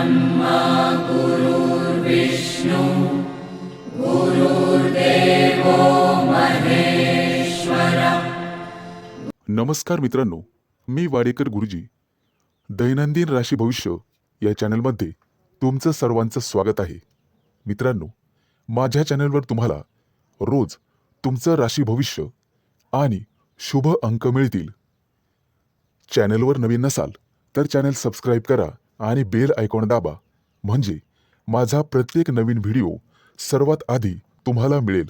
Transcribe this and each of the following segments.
ब्रह्मा गुरुर्विष्णु गुरुर्देवो महेश्वरा। नमस्कार मित्रांनो, मी वाडेकर गुरुजी दैनंदिन राशी भविष्य या चॅनलमध्ये तुमचं सर्वांचं स्वागत आहे. मित्रांनो, माझ्या चॅनलवर तुम्हाला रोज तुमचं राशी भविष्य आणि शुभ अंक मिळतील. चॅनलवर नवीन नसाल तर चॅनल सबस्क्राईब करा आणि बेल आयकॉन दाबा, म्हणजे माझा प्रत्येक नवीन व्हिडिओ सर्वात आधी तुम्हाला मिळेल.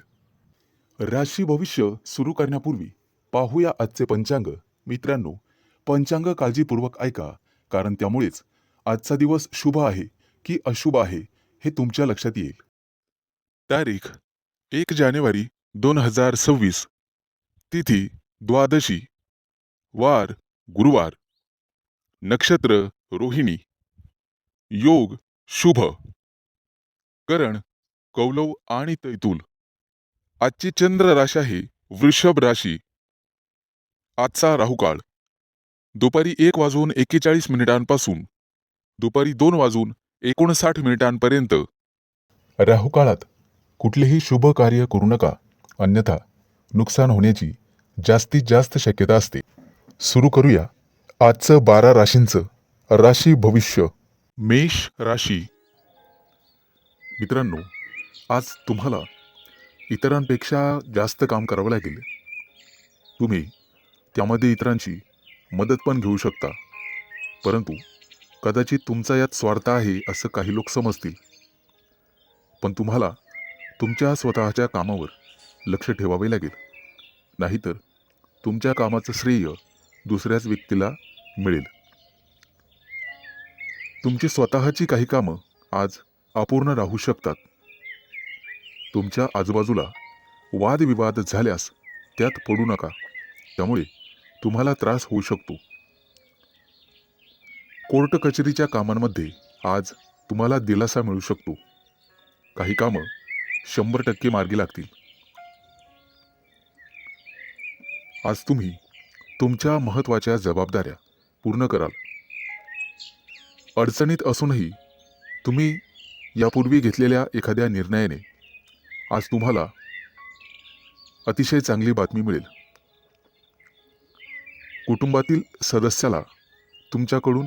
राशी भविष्य सुरू करण्यापूर्वी पाहूया आजचे पंचांग. मित्रांनो, पंचांग काळजीपूर्वक ऐका, कारण त्यामुळेच आजचा दिवस शुभ आहे की अशुभ आहे हे तुमच्या लक्षात येईल. तारीख 1 जानेवारी 2026, तिथी द्वादशी, वार गुरुवार, नक्षत्र रोहिणी, योग शुभ, करण कौलव आणि तैतूल. आजची चंद्र राशी आहे वृषभ राशी. आजचा राहुकाळ दुपारी 1:41 दुपारी 2:59 राहुकाळात कुठलेही शुभ कार्य करू नका, अन्यथा नुकसान होण्याची जास्तीत जास्त शक्यता असते. सुरू करूया आजचं 12 राशींचं राशी भविष्य. मेष राशी. मित्रांनो, आज तुम्हाला इतरांपेक्षा जास्त काम करावं लागेल. तुम्ही त्यामध्ये इतरांची मदत पण घेऊ शकता, परंतु कदाचित तुमचा यात स्वार्थ आहे असं काही लोक समजतील. पण तुम्हाला तुमच्या स्वतःच्या कामावर लक्ष ठेवावे लागेल, नाहीतर तुमच्या कामाचं श्रेय दुसऱ्याच व्यक्तीला मिळेल. तुमची स्वतःची काही कामं आज अपूर्ण राहू शकतात. तुमच्या आजूबाजूला वादविवाद झाल्यास त्यात पडू नका, त्यामुळे तुम्हाला त्रास होऊ शकतो. कोर्ट कचेरीच्या कामांमध्ये आज तुम्हाला दिलासा मिळू शकतो. काही कामं 100% मार्गी लागतील. आज तुम्ही तुमच्या महत्त्वाच्या जबाबदाऱ्या पूर्ण कराल. अडचणीत असूनही तुम्ही यापूर्वी घेतलेल्या एखाद्या निर्णयाने आज तुम्हाला अतिशय चांगली बातमी मिळेल. कुटुंबातील सदस्याला तुमच्याकडून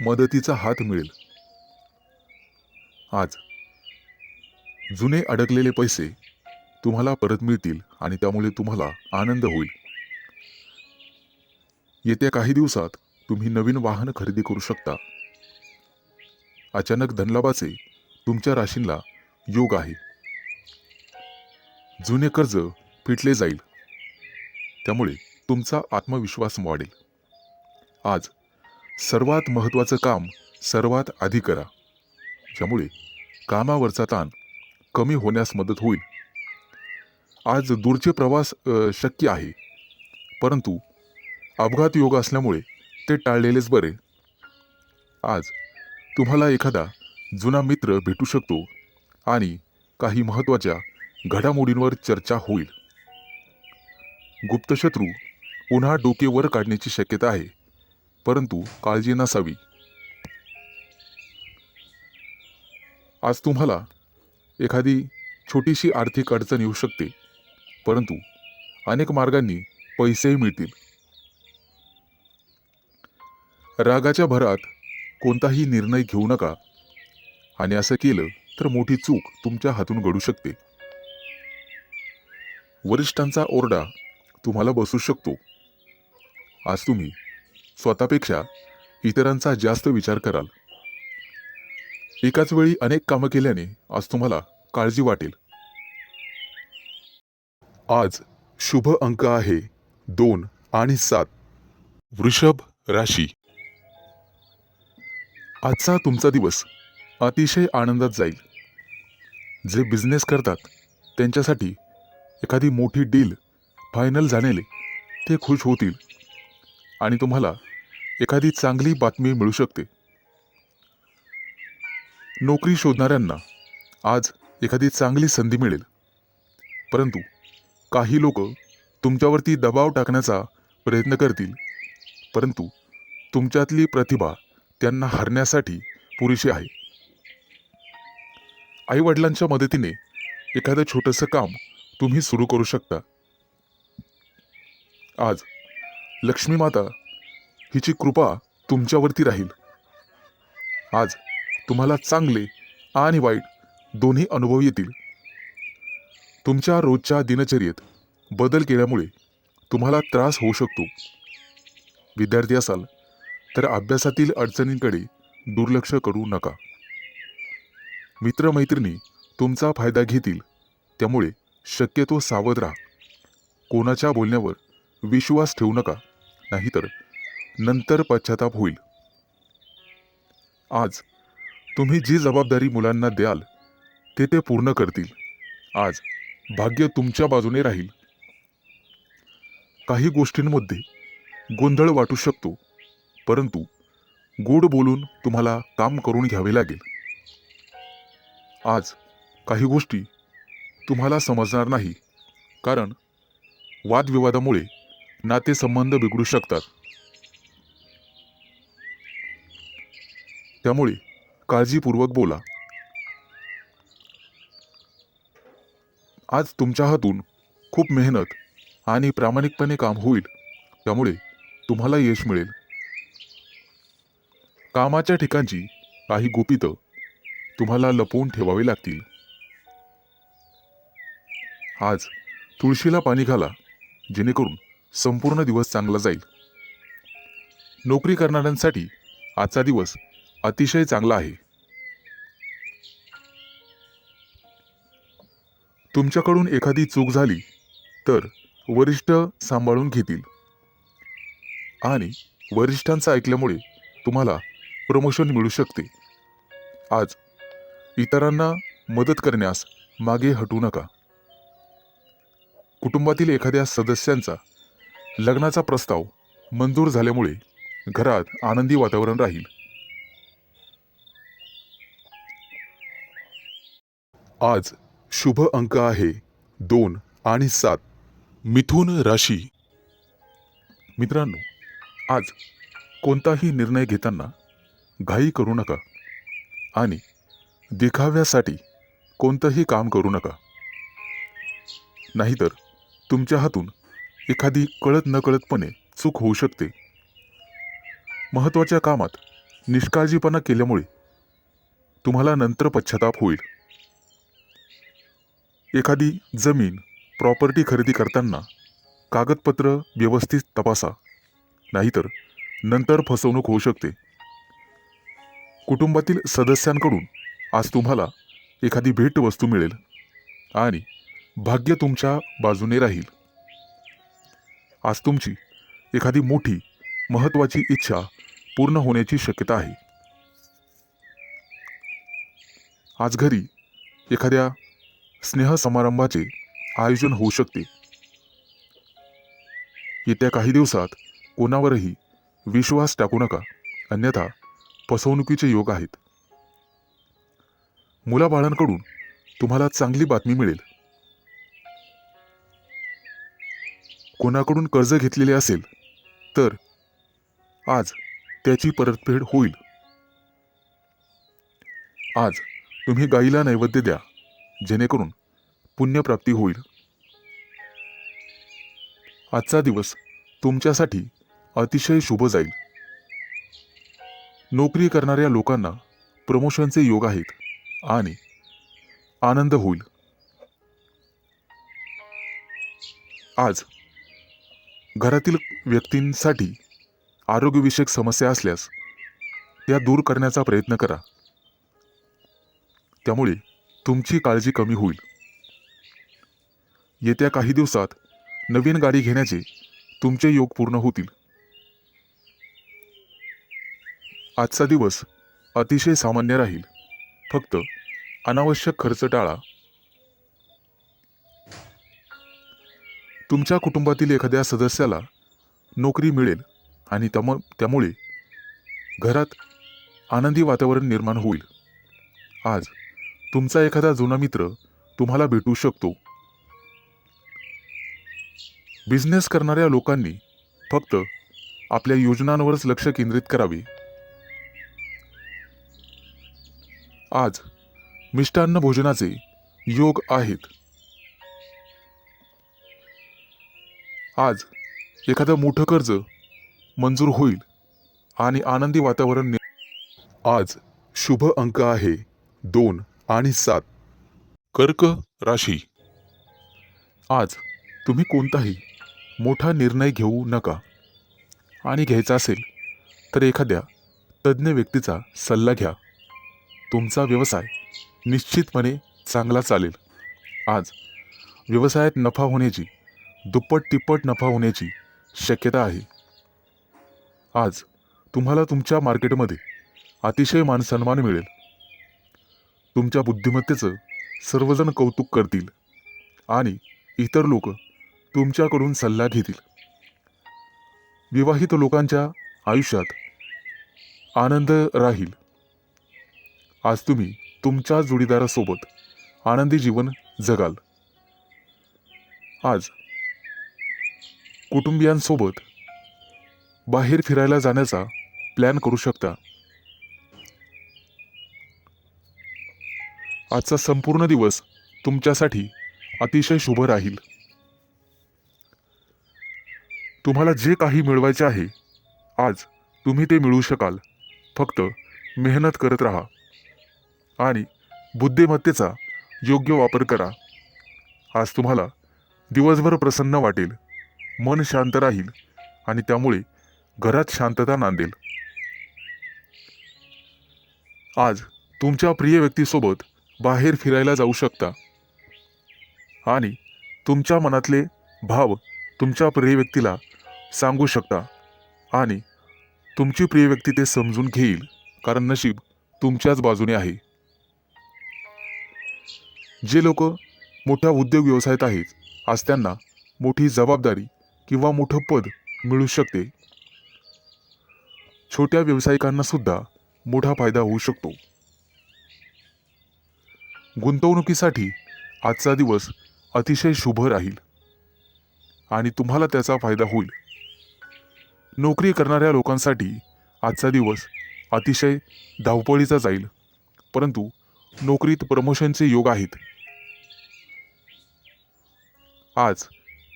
मदतीचा हात मिळेल. आज जुने अडकलेले पैसे तुम्हाला परत मिळतील आणि त्यामुळे तुम्हाला आनंद होईल. येत्या काही दिवसात तुम्ही नवीन वाहन खरेदी करू शकता. अचानक धनलाभाचे तुमच्या राशींना योग आहे. जुने कर्ज फिटले जाईल, त्यामुळे तुमचा आत्मविश्वास वाढेल. आज सर्वात महत्त्वाचं काम सर्वात आधी करा, ज्यामुळे कामावरचा ताण कमी होण्यास मदत होईल. आज दूरचे प्रवास शक्य आहे, परंतु अपघात योग असल्यामुळे ते टाळलेलेच बरे. आज तुम्हाला एखादा जुना मित्र भेटू शकतो आणि काही महत्त्वाच्या घडामोडींवर चर्चा होईल. गुप्तशत्रू पुन्हा डोके वर काढण्याची शक्यता आहे, परंतु काळजी नसावी. आज तुम्हाला एखादी छोटीशी आर्थिक अडचण येऊ शकते, परंतु अनेक मार्गांनी पैसेही मिळतील. रागाच्या भरात कोणताही निर्णय घेऊ नका, आणि असं केलं तर मोठी चूक तुमच्या हातून घडू शकते. वरिष्ठांचा ओरडा तुम्हाला बसू शकतो. आज तुम्ही स्वतःपेक्षा इतरांचा जास्त विचार कराल. एकाच वेळी अनेक कामं केल्याने आज तुम्हाला काळजी वाटेल. आज शुभ अंक आहे 2 आणि 7. वृषभ राशी. आजचा तुमचा दिवस अतिशय आनंदात जाईल. जे बिझनेस करतात त्यांच्यासाठी एखादी मोठी डील फायनल झालेले ते खुश होतील आणि तुम्हाला एखादी चांगली बातमी मिळू शकते. नोकरी शोधणाऱ्यांना आज एखादी चांगली संधी मिळेल, परंतु काही लोक तुमच्यावरती दबाव टाकण्याचा प्रयत्न करतील, परंतु तुमच्यातली प्रतिभा त्यांना हरण्यासाठी पुरेशी आहे. आई वडिलांच्या मदतीने एखादं छोटंसं काम तुम्ही सुरू करू शकता. आज लक्ष्मी माता हिची कृपा तुमच्यावरती राहील. आज तुम्हाला चांगले आणि वाईट दोन्ही अनुभव येतील. तुमच्या रोजच्या दिनचर्येत बदल केल्यामुळे तुम्हाला त्रास होऊ शकतो. विद्यार्थी असाल तर अभ्यासातील अडचणींकडे दुर्लक्ष करू नका. मित्रमैत्रिणी तुमचा फायदा घेतील, त्यामुळे शक्यतो सावध राहा. कोणाच्या बोलण्यावर विश्वास ठेवू नका, नाहीतर नंतर पश्चाताप होईल. आज तुम्ही जी जबाबदारी मुलांना द्याल ते पूर्ण करतील. आज भाग्य तुमच्या बाजूने राहील. काही गोष्टींमध्ये गोंधळ वाटू शकतो, परंतु गोड बोलून तुम्हाला काम करून घ्यावे लागेल. आज काही गोष्टी तुम्हाला समजणार नाही, कारण वादविवादामुळे नातेसंबंध बिघडू शकतात. त्यामुळे काळजीपूर्वक बोला. आज तुमच्या हातून खूप मेहनत आणि प्रामाणिकपणे काम होईल, त्यामुळे तुम्हाला यश मिळेल. कामाच्या ठिकाणची काही गुपितं तुम्हाला लपवून ठेवावी लागतील. आज तुळशीला पाणी घाला, जेणेकरून संपूर्ण दिवस चांगला जाईल. नोकरी करणाऱ्यांसाठी आजचा दिवस अतिशय चांगला आहे. तुमच्याकडून एखादी चूक झाली तर वरिष्ठ सांभाळून घेतील आणि वरिष्ठांचं ऐकल्यामुळे तुम्हाला प्रमोशन मिळू शकते. आज इतरांना मदत करण्यास मागे हटू नका. कुटुंबातील एखाद्या सदस्यांचा लग्नाचा प्रस्ताव मंजूर झाल्यामुळे घरात आनंदी वातावरण राहील. आज शुभ अंक आहे 2 आणि 7. मिथुन राशी. मित्रांनो, आज कोणताही निर्णय घेताना घाई करू नका आणि देखाव्यासाठी कोणतंही काम करू नका, नाहीतर तुमच्या हातून एखादी कळत नकळतपणे चूक होऊ शकते. महत्त्वाच्या कामात निष्काळजीपणा केल्यामुळे तुम्हाला नंतर पश्चाताप होईल. एखादी जमीन, प्रॉपर्टी खरेदी करताना कागदपत्र व्यवस्थित तपासा, नाहीतर नंतर फसवणूक होऊ शकते. कुटुंबातील सदस्यांकडून आज तुम्हाला एखादी भेटवस्तू मिळेल आणि भाग्य तुमच्या बाजूने राहील. आज तुमची एखादी मोठी महत्त्वाची इच्छा पूर्ण होण्याची शक्यता आहे. आज घरी एखाद्या स्नेहसमारंभाचे आयोजन होऊ शकते. येत्या काही दिवसात कोणावरही विश्वास टाकू नका, अन्यथा फसवणुकीचे योग आहेत. मुलाबाळांकडून तुम्हाला चांगली बातमी मिळेल. कोणाकडून कर्ज घेतलेले असेल तर आज त्याची परतफेड होईल. आज तुम्ही गाईला नैवेद्य द्या, जेणेकरून पुण्यप्राप्ती होईल. आजचा दिवस तुमच्यासाठी अतिशय शुभ जाईल. नोकरी करणाऱ्या लोकांना प्रमोशनचे योग आहेत आणि आनंद होईल. आज घरातील व्यक्तींसाठी आरोग्यविषयक समस्या असल्यास त्या दूर करण्याचा प्रयत्न करा, त्यामुळे तुमची काळजी कमी होईल. येत्या काही दिवसात नवीन गाडी घेण्याचे तुमचे योग पूर्ण होतील. आजचा दिवस अतिशय सामान्य राहील. फक्त अनावश्यक खर्च टाळा. तुमच्या कुटुंबातील एखाद्या सदस्याला नोकरी मिळेल आणि त्यामुळे घरात आनंदी वातावरण निर्माण होईल. आज तुमचा एखादा जुना मित्र तुम्हाला भेटू शकतो. बिझनेस करणाऱ्या लोकांनी फक्त आपल्या योजनांवरच लक्ष केंद्रित करावे. आज मिष्टान्न भोजनाचे योग आहेत. आज एखादं मोठं कर्ज मंजूर होईल आणि आनंदी वातावरण आज शुभ अंक आहे 2 आणि 7. कर्क राशी. आज तुम्ही कोणताही मोठा निर्णय घेऊ नका आणि घ्यायचा असेल तर एखाद्या तज्ज्ञ व्यक्तीचा सल्ला घ्या. तुमचा व्यवसाय निश्चितपणे चांगला चालेल. आज व्यवसायात नफा होण्याची, दुप्पट तिप्पट नफा होण्याची शक्यता आहे. आज तुम्हाला तुमच्या मार्केटमध्ये अतिशय मानसन्मान मिळेल. तुमच्या बुद्धिमत्तेचं सर्वजण कौतुक करतील आणि इतर लोक तुमच्याकडून सल्ला घेतील. विवाहित लोकांच्या आयुष्यात आनंद राहील. आज तुम्ही तुमच्या जोडीदारासोबत आनंदी जीवन जगाल. आज कुटुंबियांसोबत बाहेर फिरायला जाण्याचा प्लॅन करू शकता. आजचा संपूर्ण दिवस तुमच्यासाठी अतिशय शुभ राहील. तुम्हाला जे काही मिळवायचे आहे आज तुम्ही ते मिळवू शकाल. फक्त मेहनत करत राहा आणि बुद्धिमत्तेचा योग्य वापर करा. आज तुम्हाला दिवसभर प्रसन्न वाटेल, मन शांत राहील आणि त्यामुळे घरात शांतता नांदेल. आज तुमच्या प्रिय व्यक्तीसोबत बाहेर फिरायला जाऊ शकता आणि तुमच्या मनातले भाव तुमच्या प्रिय व्यक्तीला सांगू शकता आणि तुमची प्रिय व्यक्ती ते समजून घेईल, कारण नशीब तुमच्याच बाजूने आहे. जे लोक मोठ्या उद्योग व्यवसायात आहेत आज त्यांना मोठी जबाबदारी किंवा मोठं पद मिळू शकते. छोट्या व्यावसायिकांना सुद्धा मोठा फायदा होऊ शकतो. गुंतवणुकीसाठी आजचा दिवस अतिशय शुभ राहील आणि तुम्हाला त्याचा फायदा होईल. नोकरी करणाऱ्या लोकांसाठी आजचा दिवस अतिशय धावपळीचा जाईल, परंतु नोकरीत प्रमोशनचे योग आहेत. आज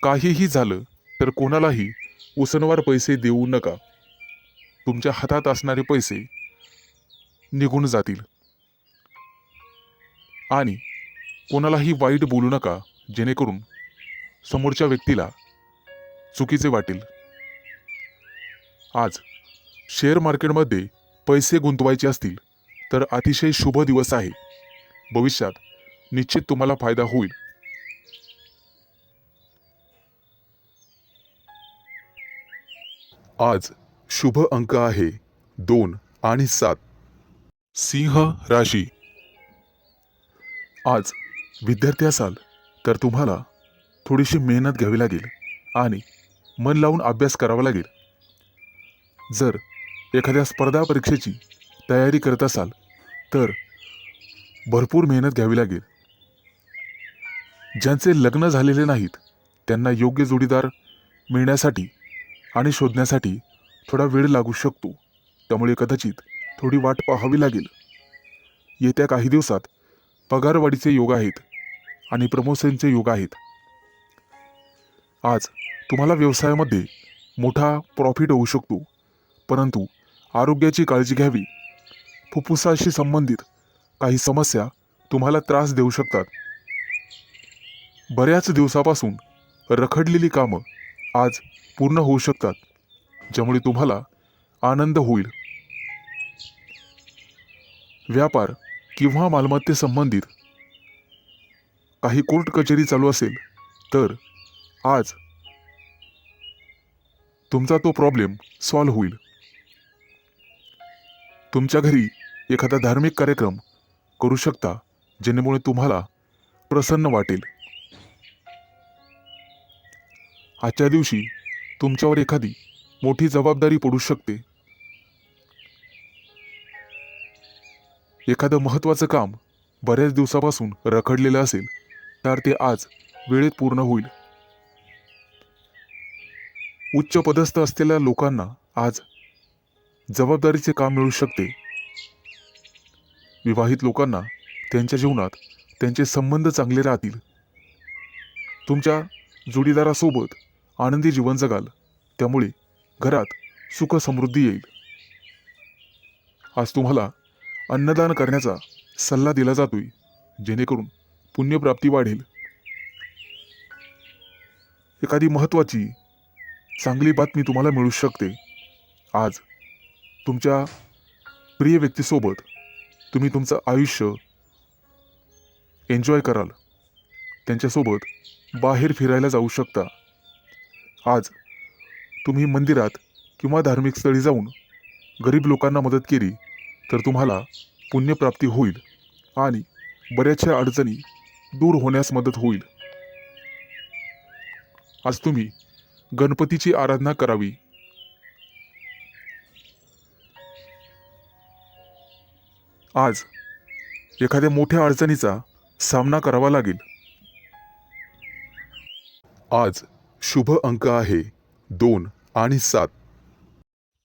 काहीही झालं तर कोणालाही उसनवार पैसे देऊ नका. तुमच्या हातात असणारे पैसे निघून जातील आणि कोणालाही वाईट बोलू नका, जेणेकरून समोरच्या व्यक्तीला चुकीचे वाटेल. आज शेअर मार्केटमध्ये पैसे गुंतवायचे असतील तर अतिशय शुभ दिवस आहे. भविष्यात निश्चित तुम्हाला फायदा होईल. आज शुभ अंक आहे 2 आणि 7. सिंह राशी. आज विद्यार्थी असाल तर तुम्हाला थोडीशी मेहनत घ्यावी लागेल आणि मन लावून अभ्यास करावा लागेल. जर एखाद्या स्पर्धा परीक्षेची तयारी करत असाल तर भरपूर मेहनत घ्यावी लागेल. ज्यांचे लग्न झालेले नाहीत त्यांना योग्य जोडीदार मिळण्यासाठी आणि शोधण्यासाठी थोडा वेळ लागू शकतो. त्यामुळे कदाचित थोडी वाट पाहावी लागेल. येत्या काही दिवसात पगारवाढीचे योग आहेत आणि प्रमोशनचे योग आहेत. आज तुम्हाला व्यवसायामध्ये मोठा प्रॉफिट होऊ शकतो, परंतु आरोग्याची काळजी घ्यावी. फुफ्फुसाशी संबंधित काही समस्या तुम्हाला त्रास देऊ शकतात. बऱ्याच दिवसापासून रखडलेली कामं आज पूर्ण होऊ शकतात, ज्यामुळे तुम्हाला आनंद होईल. व्यापार किंवा मालमत्ते संबंधित काही कोर्ट कचेरी चालू असेल तर आज तुमचा तो प्रॉब्लेम सॉल्व्ह होईल. तुमच्या घरी एखादा धार्मिक कार्यक्रम करू शकता, जेणेमुळे तुम्हाला प्रसन्न वाटेल. आजच्या दिवशी तुमच्यावर एखादी मोठी जबाबदारी पडू शकते. एखादं महत्त्वाचं काम बऱ्याच दिवसापासून रखडलेलं असेल तर ते आज वेळेत पूर्ण होईल. उच्च पदस्थ असलेल्या लोकांना आज जबाबदारीचे काम मिळू शकते. विवाहित लोकांना त्यांच्या जीवनात त्यांचे संबंध चांगले राहतील. तुमच्या जोडीदारासोबत आनंदी जीवन जगाल, त्यामुळे घरात सुख समृद्धी येईल. आज तुम्हाला अन्नदान करण्याचा सल्ला दिला जातोय, जेणेकरून पुण्यप्राप्ती वाढेल. एखादी महत्त्वाची चांगली बातमी तुम्हाला मिळू शकते. आज तुमच्या प्रिय व्यक्तीसोबत तुम्ही तुमचं आयुष्य एन्जॉय कराल. त्यांच्यासोबत बाहेर फिरायला जाऊ शकता. आज तुम्ही मंदिरात किंवा धार्मिक स्थळी जाऊन गरीब लोकांना मदत केली तर तुम्हाला पुण्यप्राप्ती होईल आणि बऱ्याचशा अडचणी दूर होण्यास मदत होईल. आज तुम्ही गणपतीची आराधना करावी. आज एखाद्या मोठ्या अडचणीचा सामना करावा लागेल. आज शुभ अंक आहे 2 आणि 7.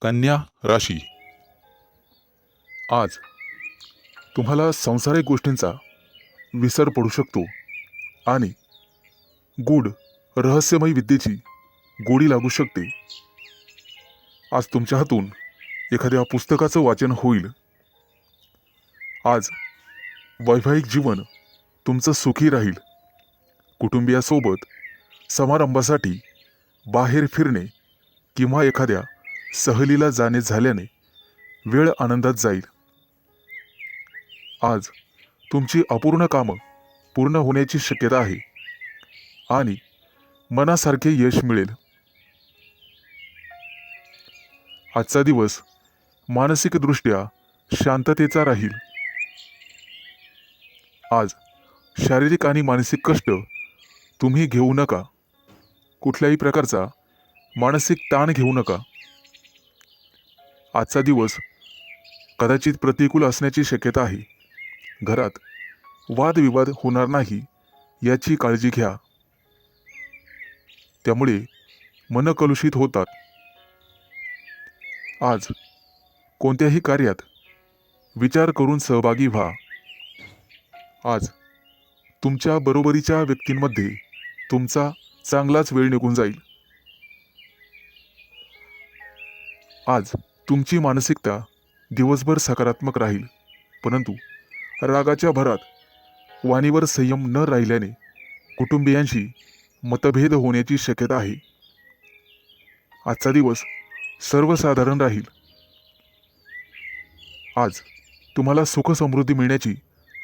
कन्या राशी. आज तुम्हाला सांसारिक गोष्टींचा विसर पडू शकतो आणि गूढ रहस्यमय विद्येची गोडी लागू शकते. आज तुमच्या हातून एखाद्या पुस्तकाचं वाचन होईल. आज वैवाहिक जीवन तुमचं सुखी राहील. कुटुंबियासोबत समारंभासाठी बाहेर फिरणे किंवा एखाद्या सहलीला जाणे झाल्याने वेळ आनंदात जाईल. आज तुमची अपूर्ण कामं पूर्ण होण्याची शक्यता आहे आणि मनासारखे यश मिळेल. आजचा दिवस मानसिकदृष्ट्या शांततेचा राहील. आज शारीरिक आणि मानसिक कष्ट तुम्ही घेऊ नका. कुठल्याही प्रकारचा मानसिक ताण घेऊ नका. आजचा दिवस कदाचित प्रतिकूल असण्याची शक्यता आहे. घरात वादविवाद होणार नाही याची काळजी घ्या. त्यामुळे मन कलुषित होतात. आज कोणत्याही कार्यात विचार करून सहभागी व्हा. आज तुमच्या बरोबरीच्या व्यक्तींमध्ये तुमचा चांगलाच वेळ निघून जाईल. आज तुमची मानसिकता दिवसभर सकारात्मक राहील, परंतु रागाच्या भरात वाणीवर संयम न राहिल्याने कुटुंबियांशी मतभेद होण्याची शक्यता आहे. आजचा दिवस सर्वसाधारण राहील. आज तुम्हाला सुख समृद्धी मिळण्याची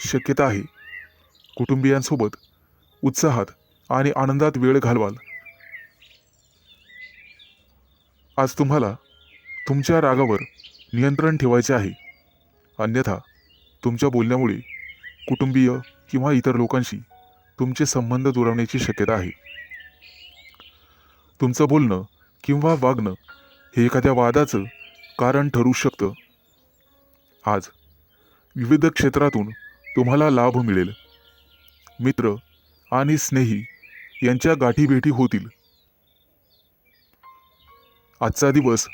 शक्यता आहे. कुटुंबियांसोबत उत्साहात आणि आनंदात वेळ घालवाल. आज तुम्हाला तुमच्या रागावर नियंत्रण ठेवायचे आहे, अन्यथा तुमच्या बोलण्यामुळे कुटुंबीय किंवा इतर लोकांशी तुमचे संबंध दुरावण्याची शक्यता आहे. तुमचं बोलणं किंवा वागणं हे एखाद्या वादाचं कारण ठरू शकतं. आज विविध क्षेत्रातून तुम्हाला लाभ मिळेल. मित्र आणि स्नेही यांच्या गाठीभेटी होतील. आजचा दिवस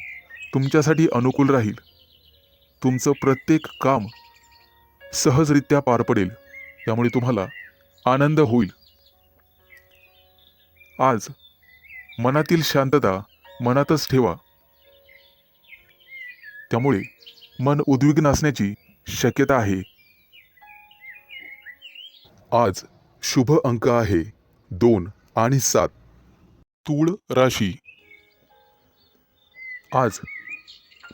तुमच्यासाठी अनुकूल राहील. तुमचं प्रत्येक काम सहजरित्या पार पडेल, त्यामुळे तुम्हाला आनंद होईल. आज मनातील शांतता मनातच ठेवा, त्यामुळे मन उद्विग्न असण्याची शक्यता आहे. आज शुभ अंक आहे 2 आणि 7. तूळ राशी. आज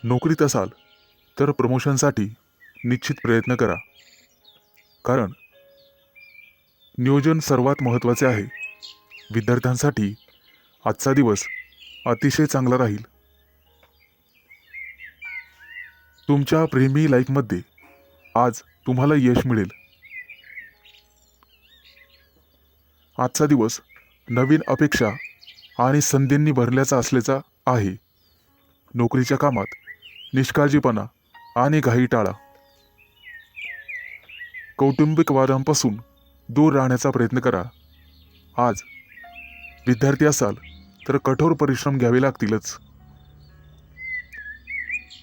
नोकरीत असाल तर प्रमोशनसाठी निश्चित प्रयत्न करा, कारण नियोजन सर्वात महत्त्वाचे आहे. विद्यार्थ्यांसाठी आजचा दिवस अतिशय चांगला राहील. तुमच्या प्रेमी लाईफमध्ये आज तुम्हाला यश मिळेल. आजचा दिवस नवीन अपेक्षा आणि संधींनी भरल्याचा असल्याचा आहे. नोकरीच्या कामात निष्काळजीपणा आणि घाई टाळा. कौटुंबिक वादांपासून दूर राहण्याचा प्रयत्न करा. आज विद्यार्थी असाल तर कठोर परिश्रम घ्यावे लागतीलच.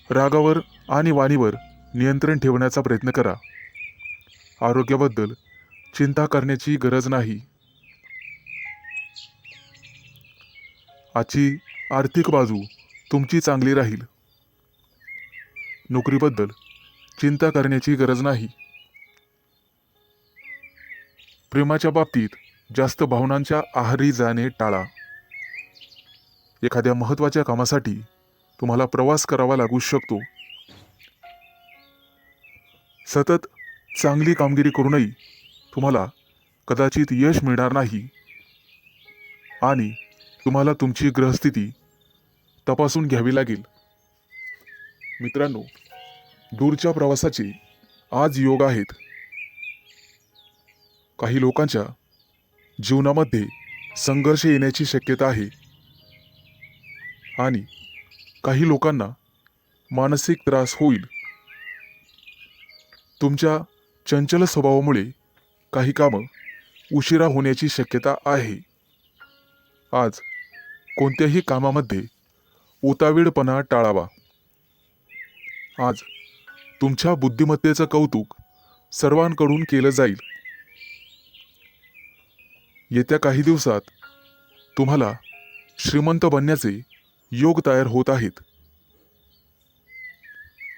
रागावर आणि वाणीवर नियंत्रण ठेवण्याचा प्रयत्न करा, आरोग्याबद्दल चिंता करण्याची गरज नाही. आजची आर्थिक बाजू तुमची चांगली राहील. नोकरीबद्दल चिंता करण्याची गरज नाही. प्रेमाच्या बाबतीत जास्त भावनांच्या आहारी जाणे टाळा. एखाद्या महत्त्वाच्या कामासाठी तुम्हाला प्रवास करावा लागू शकतो. सतत चांगली कामगिरी करूनही तुम्हाला कदाचित यश मिळणार नाही आणि तुम्हाला तुमची ग्रहस्थिती तपासून घ्यावी लागेल. मित्रांनो, दूरच्या प्रवासाचे आज योग आहेत. काही लोकांच्या जीवनामध्ये संघर्ष येण्याची शक्यता आहे आणि काही लोकांना मानसिक त्रास होईल. तुमच्या चंचल स्वभावामुळे काही कामं उशिरा होण्याची शक्यता आहे. आज कोणत्याही कामामध्ये उतावीळपणा टाळावा. आज तुमच्या बुद्धिमत्तेचं कौतुक सर्वांकडून केलं जाईल. येत्या काही दिवसात तुम्हाला श्रीमंत बनण्याचे योग तयार होत आहेत.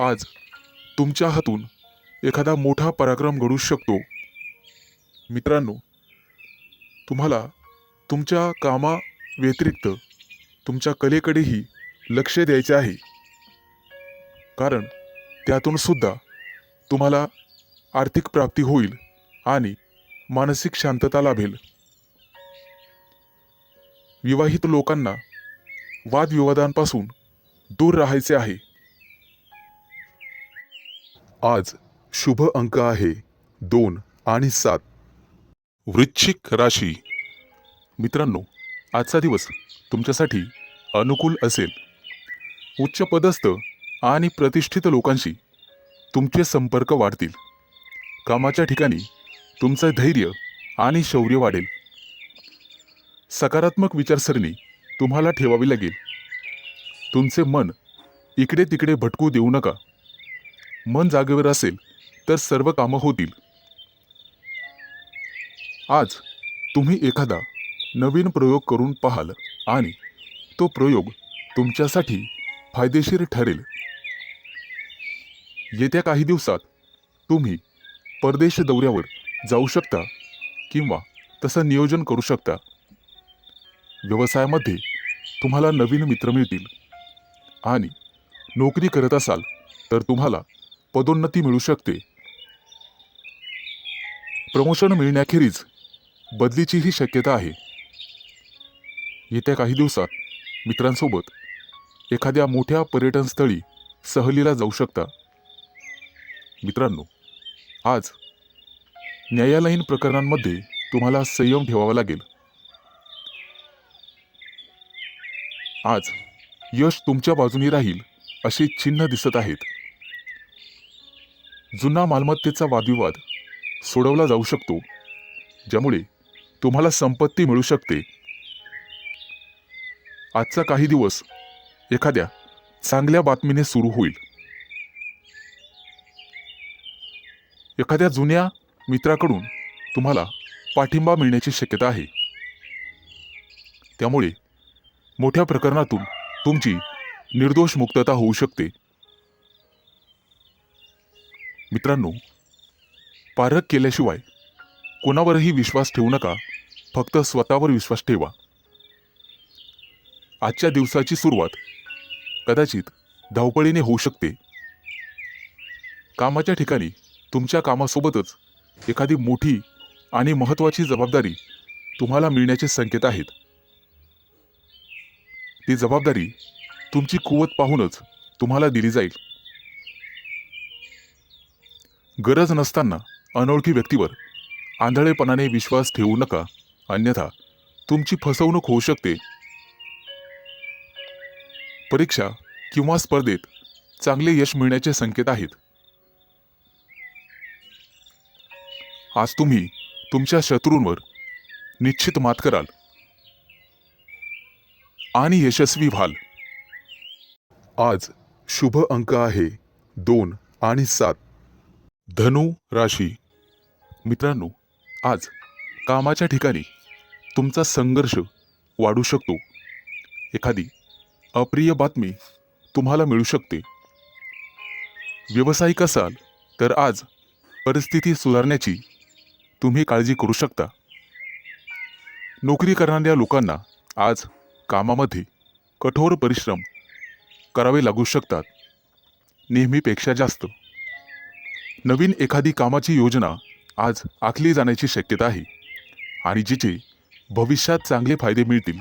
आज तुमच्या हातून एखादा मोठा पराक्रम घडू शकतो. मित्रांनो, तुम्हाला तुमच्या कामा व्यतिरिक्त तुमच्या कलेकडेही लक्ष द्यायचे आहे, कारण त्यातून सुद्धा तुम्हाला आर्थिक प्राप्ती होईल आणि मानसिक शांतता लाभेल. विवाहित लोकांना वादविवादांपासून दूर राहायचे आहे. आज शुभ अंक आहे 2 आणि 7. वृश्चिक राशी. मित्रांनो, आजचा दिवस तुमच्यासाठी अनुकूल असेल. उच्च पदस्थ आणि प्रतिष्ठित लोकांशी तुमचे संपर्क वाढतील. कामाच्या ठिकाणी तुमचं धैर्य आणि शौर्य वाढेल. सकारात्मक विचारसरणी तुम्हाला ठेवावी लागेल. तुमचे मन इकडे तिकडे भटकू देऊ नका. मन जागेवर असेल तर सर्व कामं होतील. आज तुम्ही एखादा नवीन प्रयोग करून पाहाल आणि तो प्रयोग तुमच्यासाठी फायदेशीर ठरेल. येत्या काही दिवसात तुम्ही परदेश दौऱ्यावर जाऊ शकता किंवा तसं नियोजन करू शकता. व्यवसायामध्ये तुम्हाला नवीन मित्र मिळतील आणि नोकरी करत असाल तर तुम्हाला पदोन्नती मिळू शकते. प्रमोशन मिळण्याखेरीज बदलीचीही शक्यता आहे. येत्या काही दिवसात मित्रांसोबत एखाद्या मोठ्या पर्यटनस्थळी सहलीला जाऊ शकता. मित्रांनो, आज न्यायालयीन प्रकरणांमध्ये तुम्हाला संयम ठेवावा लागेल. आज यश तुमच्या बाजूनी राहील अशी चिन्ह दिसत आहेत. जुना मालमत्तेचा वादविवाद सोडवला जाऊ शकतो, ज्यामुळे तुम्हाला संपत्ती मिळू शकते. आजचा काही दिवस एखाद्या चांगल्या बातमीने सुरू होईल. एखाद्या जुन्या मित्राकडून तुम्हाला पाठिंबा मिळण्याची शक्यता आहे. त्यामुळे मोठ्या प्रकरणातून तुमची निर्दोष मुक्तता होऊ शकते. मित्रांनो, पारख केल्याशिवाय कोणावरही विश्वास ठेवू नका. फक्त स्वतःवर विश्वास ठेवा. आजच्या दिवसाची सुरुवात कदाचित धावपळीने होऊ शकते. कामाच्या ठिकाणी तुमच्या कामासोबतच एखादी मोठी आणि महत्त्वाची जबाबदारी तुम्हाला मिळण्याचे संकेत आहेत. ती जबाबदारी तुमची कुवत पाहूनच तुम्हाला दिली जाईल. गरज नसताना अनोळखी व्यक्तीवर आंधळेपणाने विश्वास ठेवू नका, अन्यथा तुमची फसवणूक होऊ शकते. परीक्षा किंवा स्पर्धेत चांगले यश मिळण्याचे संकेत आहेत. आज तुम्ही तुमच्या शत्रूंवर निश्चित मात कराल आणि यशस्वी व्हाल. आज शुभ अंक आहे 2 आणि 7. धनु राशी. मित्रांनो, आज कामाच्या ठिकाणी तुमचा संघर्ष वाढू शकतो. एखादी अप्रिय बातमी तुम्हाला मिळू शकते. व्यावसायिक असाल तर आज परिस्थिती सुधारण्याची तुम्ही काळजी करू शकता. नोकरी करणाऱ्या लोकांना आज कामामध्ये कठोर परिश्रम करावे लागू शकतात, नेहमीपेक्षा जास्त. नवीन एखादी कामाची योजना आज आखली जाण्याची शक्यता आहे आणि जिचे भविष्यात चांगले फायदे मिळतील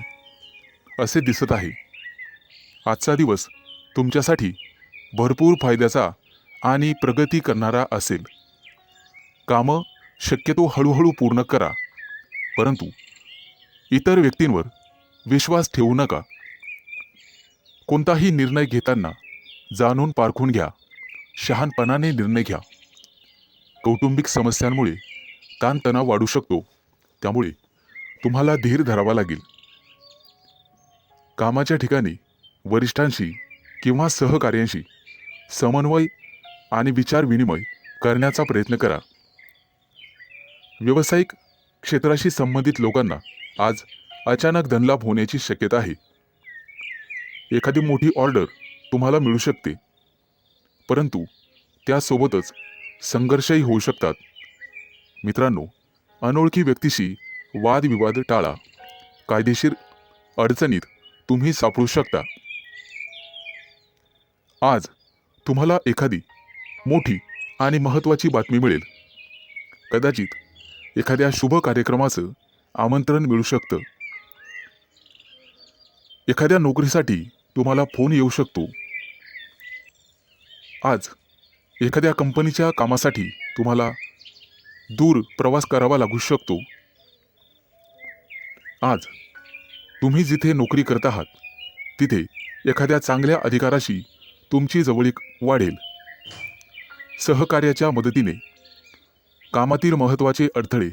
असे दिसत आहे. आजचा दिवस तुमच्यासाठी भरपूर फायद्याचा आणि प्रगती करणारा असेल. कामं शक्यतो हळूहळू पूर्ण करा, परंतु इतर व्यक्तींवर विश्वास ठेवू नका. कोणताही निर्णय घेताना जाणून पारखून घ्या, शहाणपणाने निर्णय घ्या. कौटुंबिक समस्यांमुळे ताणतणाव वाढू शकतो, त्यामुळे तुम्हाला धीर धरावा लागेल. कामाच्या ठिकाणी वरिष्ठांशी किंवा सहकार्यांशी समन्वय आणि विचार विनिमय करण्याचा प्रयत्न करा. व्यावसायिक क्षेत्राशी संबंधित लोकांना आज अचानक धनलाभ होण्याची शक्यता आहे. एखादी मोठी ऑर्डर तुम्हाला मिळू शकते, परंतु त्यासोबतच संघर्षही होऊ शकतात. मित्रांनो, अनोळखी व्यक्तीशी वादविवाद टाळा. कायदेशीर अडचणीत तुम्ही सापडू शकता. आज तुम्हाला एखादी मोठी आणि महत्त्वाची बातमी मिळेल. कदाचित एखाद्या शुभ कार्यक्रमाचं आमंत्रण मिळू शकतं. एखाद्या नोकरीसाठी तुम्हाला फोन येऊ शकतो. आज एखाद्या कंपनीच्या कामासाठी तुम्हाला दूर प्रवास करावा लागू शकतो. आज तुम्ही जिथे नोकरी करत आहात तिथे एखाद्या चांगल्या अधिकाराशी तुमची जवळीक वाढेल. सहकार्याच्या मदतीने कामातील महत्त्वाचे अडथळे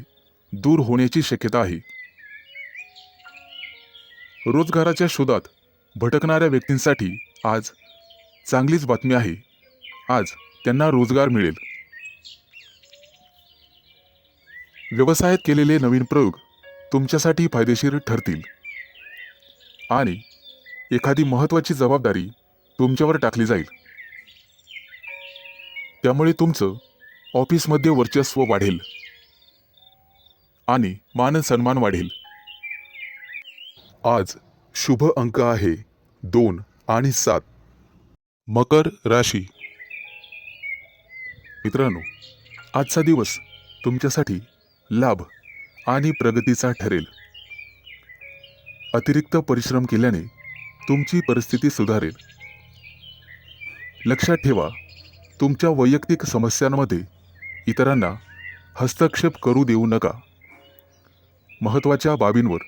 दूर होण्याची शक्यता आहे. रोजगाराच्या शोधात भटकणाऱ्या व्यक्तींसाठी आज चांगलीच बातमी आहे. आज त्यांना रोजगार मिळेल. व्यवसायात केलेले नवीन प्रयोग तुमच्यासाठी फायदेशीर ठरतील आणि एखादी महत्त्वाची जबाबदारी तुमच्यावर टाकली जाईल. त्यामुळे तुमचं ऑफिसमध्ये वर्चस्व वाढेल आणि मान सन्मान वाढेल. आज शुभ अंक आहे 2 आणि 7. मकर राशी. मित्रांनो, आजचा दिवस तुमच्यासाठी लाभ आणि प्रगतीचा ठरेल. अतिरिक्त परिश्रम केल्याने तुमची परिस्थिती सुधारेल. लक्षात ठेवा, तुमच्या वैयक्तिक समस्यांमध्ये इतरांना हस्तक्षेप करू देऊ नका. महत्त्वाच्या बाबींवर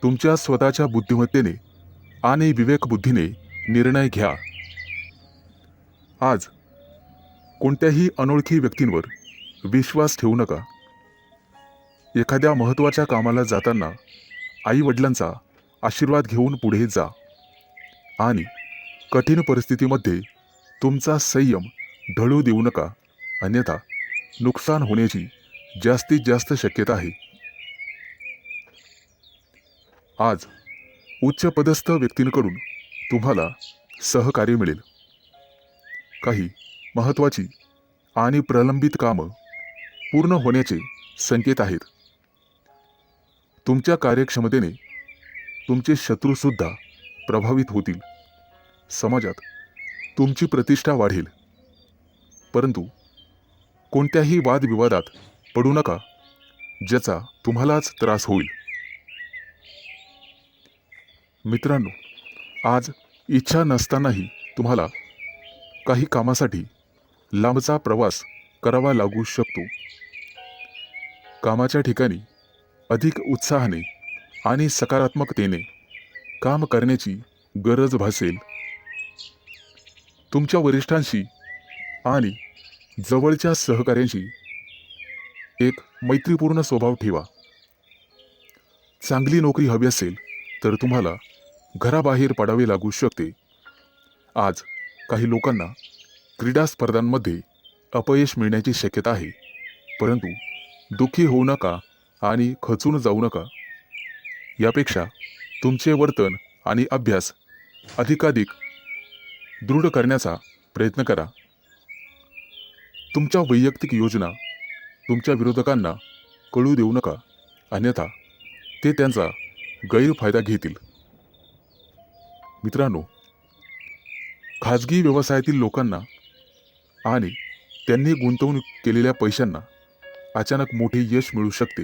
तुमच्या स्वतःच्या बुद्धिमत्तेने आणि विवेकबुद्धीने निर्णय घ्या. आज कोणत्याही अनोळखी व्यक्तींवर विश्वास ठेवू नका. एखाद्या महत्त्वाच्या कामाला जाताना आई-वडिलांचा आशीर्वाद घेऊन पुढे जा आणि कठीण परिस्थितीमध्ये तुमचा संयम ढळू देऊ नका, अन्यथा नुकसान होण्याची जास्तीत जास्त शक्यता आहे. आज उच्चपदस्थ व्यक्तींकडून तुम्हाला सहकार्य मिळेल. काही महत्त्वाची आणि प्रलंबित कामं पूर्ण होण्याचे संकेत आहेत. तुमच्या कार्यक्षमतेने तुमचे शत्रूसुद्धा प्रभावित होतील. समाजात तुमची प्रतिष्ठा वाढेल, परंतु कोणत्याही वादविवादात पडू नका, ज्याचा तुम्हालाच त्रास होईल. मित्रांनो, आज इच्छा नसतानाही तुम्हाला काही कामासाठी लांबचा प्रवास करावा लागू शकतो. कामाच्या ठिकाणी अधिक उत्साहाने आणि सकारात्मकतेने काम करण्याची गरज भासेल. तुमच्या वरिष्ठांशी आणि जवळच्या सहकाऱ्यांशी एक मैत्रीपूर्ण स्वभाव ठेवा. चांगली नोकरी हवी असेल तर तुम्हाला घराबाहेर पडावे लागू शकते. आज काही लोकांना क्रीडा स्पर्धांमध्ये अपयश मिळण्याची शक्यता आहे, परंतु दुःखी होऊ नका आणि खचून जाऊ नका. यापेक्षा तुमचे वर्तन आणि अभ्यास अधिकाधिक दृढ करण्याचा प्रयत्न करा. तुमच्या वैयक्तिक योजना तुमच्या विरोधकांना कळू देऊ नका, अन्यथा ते त्यांचा गैरफायदा घेतील. मित्रांनो, खाजगी व्यवसायातील लोकांना आणि त्यांनी गुंतवणूक केलेल्या पैशांना अचानक मोठे यश मिळू शकते.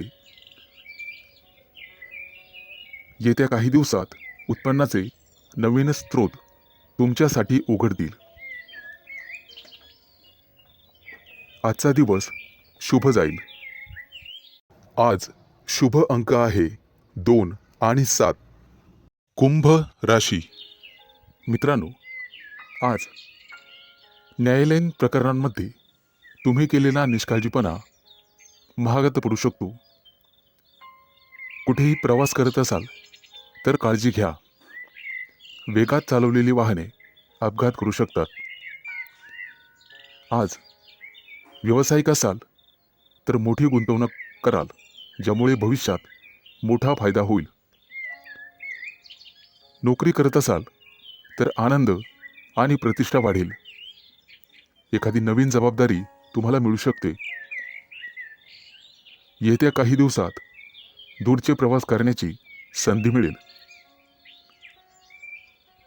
येत्या काही दिवसात उत्पन्नाचे नवीन स्रोत तुमच्यासाठी उघडतील. आजचा दिवस शुभ जाईल. आज शुभ अंक आहे 2 आणि 7. कुंभ राशी. मित्रांनो, आज न्यायालयीन प्रकरणांमध्ये तुम्ही केलेला निष्काळजीपणा महागात पडू शकतो. कुठेही प्रवास करत असाल तर काळजी घ्या. वेगात चालवलेली वाहने अपघात करू शकतात. आज व्यावसायिक असाल तर मोठी गुंतवणूक कराल, ज्यामुळे भविष्यात मोठा फायदा होईल. नोकरी करत असाल तर आनंद आणि प्रतिष्ठा वाढेल. एखादी नवीन जबाबदारी तुम्हाला मिळू शकते. येत्या काही दिवसात दूरचे प्रवास करण्याची संधी मिळेल.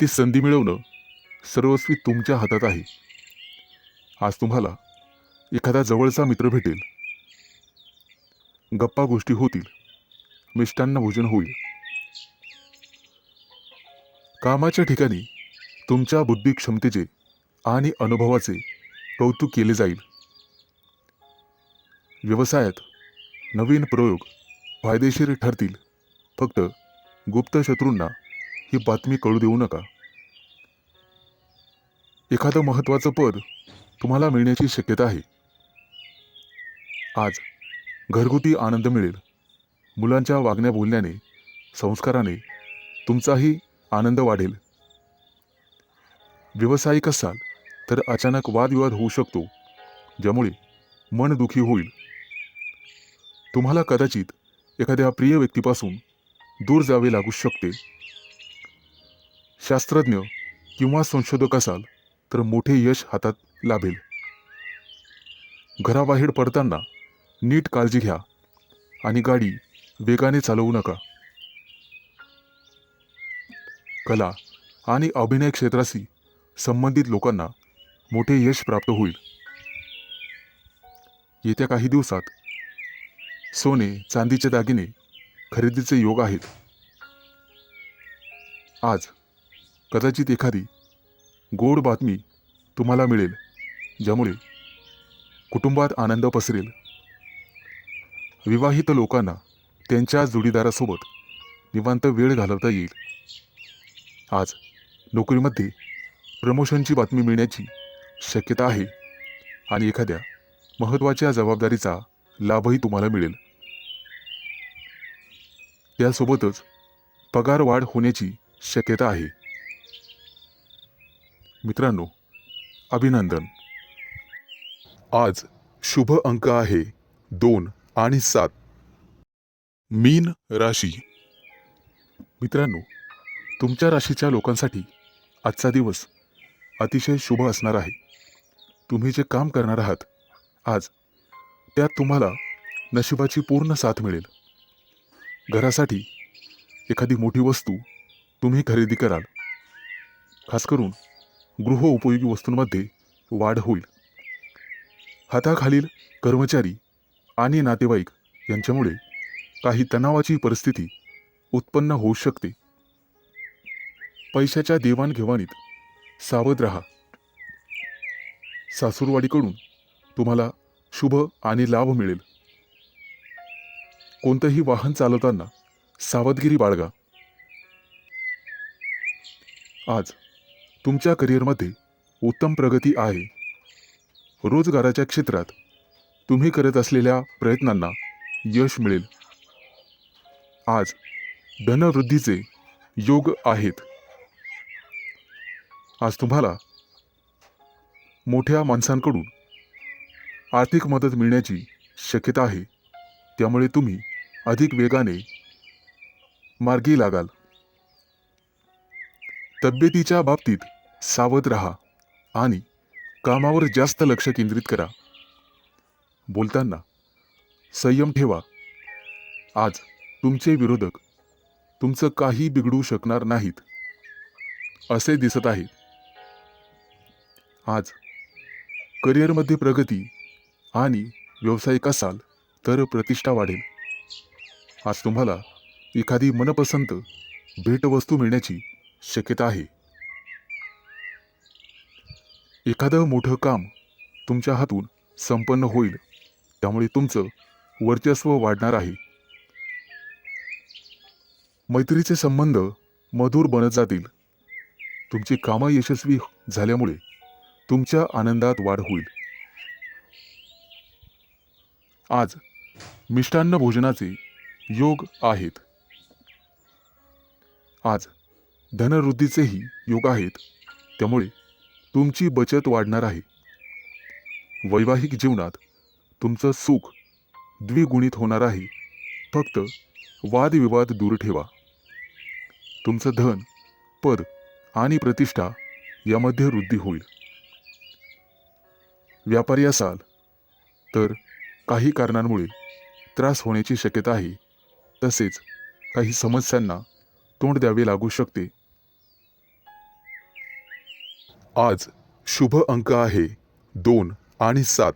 ती संधी मिळवणं सर्वस्वी तुमच्या हातात आहे. आज तुम्हाला एखादा जवळचा मित्र भेटेल. गप्पा गोष्टी होतील. मिष्टान्न भोजन होईल. कामाच्या ठिकाणी तुमच्या बुद्धी क्षमतेचे आणि अनुभवाचे कौतुक केले जाईल. व्यवसायात नवीन प्रयोग फायदेशीर ठरतील. फक्त गुप्त शत्रूंना ही बातमी कळू देऊ नका. एखादं महत्त्वाचं पद तुम्हाला मिळण्याची शक्यता आहे. आज घरगुती आनंद मिळेल. मुलांच्या वागण्या बोलण्याने, संस्काराने तुमचाही आनंद वाढेल. व्यावसायिक असाल तर अचानक वादविवाद होऊ शकतो, ज्यामुळे मन दुखी होईल. तुम्हाला कदाचित एखाद्या प्रिय व्यक्तीपासून दूर जावे लागू शकते. शास्त्रज्ञ किंवा संशोधक असाल तर मोठे यश हातात लाभेल. घराबाहेर पडताना नीट काळजी घ्या आणि गाडी वेगाने चालवू नका. कला आणि अभिनय क्षेत्राशी संबंधित लोकांना मोठे यश प्राप्त होईल. येत्या काही दिवसात सोने चांदीचे दागिने खरेदीचे योग आहेत. आज कदाचित एखादी गोड बातमी तुम्हाला मिळेल, ज्यामुळे कुटुंबात आनंद पसरेल. विवाहित लोकांना त्यांच्या जोडीदारासोबत निवांत वेळ घालवता येईल. आज नोकरीमध्ये प्रमोशनची बातमी मिळण्याची शक्यता आहे आणि एखाद्या महत्त्वाच्या जबाबदारीचा लाभही तुम्हाला मिळेल. त्यासोबतच पगार वाढ होण्याची शक्यता आहे. मित्रांनो, अभिनंदन. आज शुभ अंक आहे 2 आणि 7. मीन राशी. मित्रांनो, तुमच्या राशीच्या लोकांसाठी आजचा दिवस अतिशय शुभ असणार आहे. तुम्ही जे काम करणार आहात आज, त्यात तुम्हाला नशिबाची पूर्ण साथ मिळेल. घरासाठी एखादी मोठी वस्तू तुम्ही खरेदी कराल. खास करून गृहोपयोगी वस्तूंमध्ये वाढ होईल. हाताखालील कर्मचारी आणि नातेवाईक यांच्यामुळे काही तणावाची परिस्थिती उत्पन्न होऊ शकते. पैशाच्या देवाणघेवाणीत सावध राहा. सासूरवाडीकडून तुम्हाला शुभ आणि लाभ मिळेल. कोणतंही वाहन चालवताना सावधगिरी बाळगा. आज तुमच्या करिअरमध्ये उत्तम प्रगती आहे. रोजगाराच्या क्षेत्रात तुम्ही करत असलेल्या प्रयत्नांना यश मिळेल. आज धनवृद्धीचे योग आहेत. आज तुम्हाला मोठ्या माणसांकडून आर्थिक मदत मिळण्याची शक्यता आहे. त्यामुळे तुम्ही अधिक वेगाने मार्गी लागाल. तब्येतीच्या बाबतीत सावध राहा आणि कामावर जास्त लक्ष केंद्रित करा. बोलताना संयम ठेवा. आज तुमचे विरोधक तुमचं काही बिघडू शकणार नाहीत असे दिसत आहे. आज करिअरमध्ये प्रगती आणि व्यावसायिक असाल तर प्रतिष्ठा वाढेल. आज तुम्हाला एखादी मनपसंत भेटवस्तू मिळण्याची शक्यता आहे. एखादं मोठं काम तुमच्या हातून संपन्न होईल, त्यामुळे तुमचं वर्चस्व वाढणार आहे. मैत्रीचे संबंध मधुर बनत जातील. तुमची कामं यशस्वी झाल्यामुळे तुमच्या आनंदात वाढ होईल. आज मिष्टान्न भोजनाचे योग आहेत. आज धनवृद्धीचेही योग आहेत, त्यामुळे तुमची बचत वाढणार आहे. वैवाहिक जीवनात तुमचं सुख द्विगुणित होणार आहे. फक्त वादविवाद दूर ठेवा. तुमचं धन, पद आणि प्रतिष्ठा यामध्ये वृद्धी होईल. व्यापारी असाल तर काही कारणांमुळे त्रास होण्याची शक्यता आहे. तसेच काही समस्यांना तोंड द्यावे लागू शकते. आज शुभ अंक आहे 2 आणि 7.